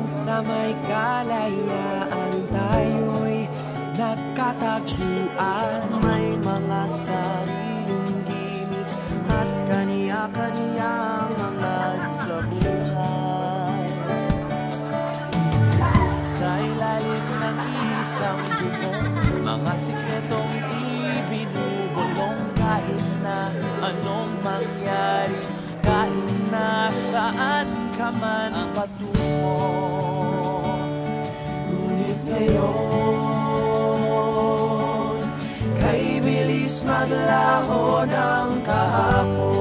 Minsan sa may kalayaan tayo'y nagkatagpuan. May mga sariling gimik at kaniya-kaniyang hangad sa buhay. Sa ilalim ng isang bubong, mga sikretong ibinubulong. Kahit na anong mangyari, kahit na saan ka man patungo. Ngunit ngayon, kay bilis maglaho ng kahapon.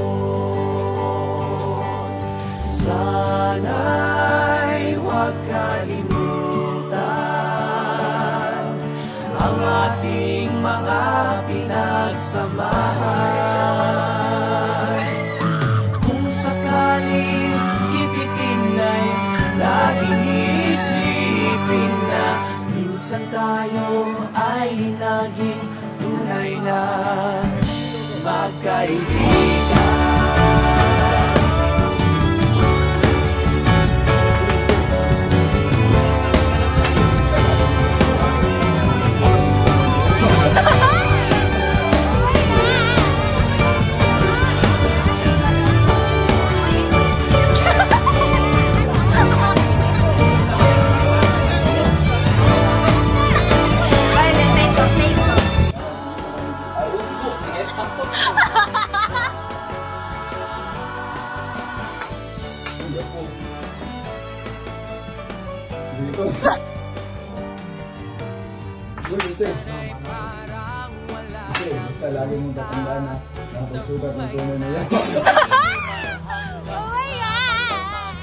Sana'y huwag kalimutan ang ating mga pinagsamahan. Kung sakaling kipitin ay laging isipin na minsan tayo ay naging tunay na magkaibigan. Basta lagi mong tatandaan na nakapagsugat ng tunay na yan. Oh my God!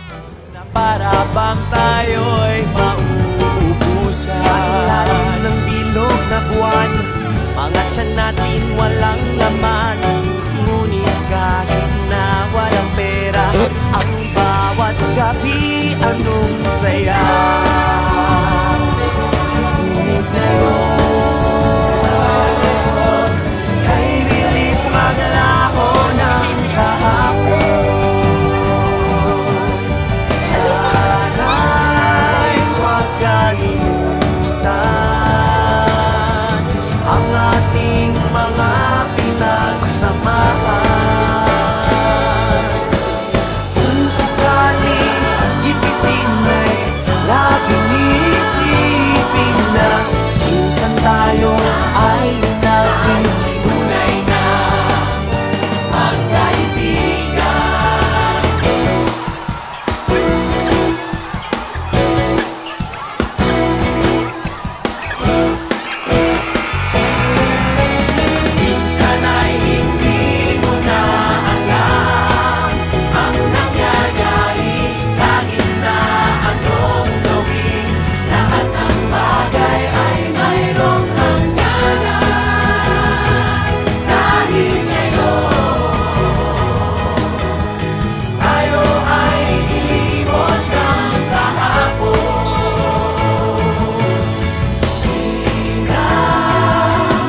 Na para bang tayo'y mauubusan sa ilalim ng bilog na buwan. Mga tiyan natin walang laman. Ngunit kahit na walang pera, ang bawat gabi anong saya. Ngunit ngayon, kay bilis maglaho ng kahapon. Sana'y huwag kalimutan ang ating mga pinagsamahan. Kung sakaling gipitin ay laging isipin na minsan tayo ay naging tunay na magkaibigan. Minsan ay hindi mo na alam ang nangyayari. Kahit na anong gawin, lahat ng bagay ay mayroong hangganan. Dahil ngayon, tayo ay ilibot ng kahapon. Di na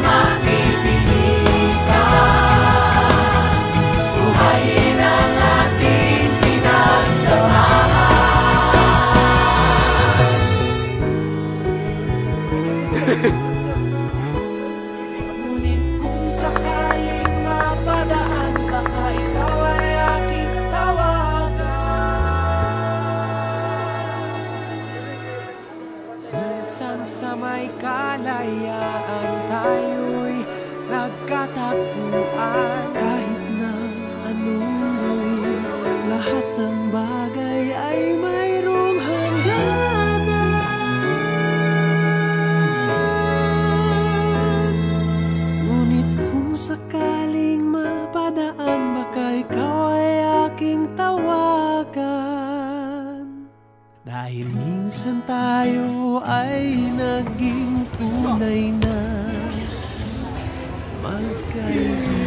mapipilitan, buhayin ang ating pinagsamahan. Ngunit kung sakaling mapadaan, baka ikaw ay aking tawagan. Minsan sa may kalayaan tayo'y nagkatagpuan. Kahit na anong gawin, lahat ng bagay ay mayroong hangganan. Ngunit kung sakaling mapadaan, baka ikaw ay aking tawagan. Dahil minsan tayo ay naging tunay na magkaibigan.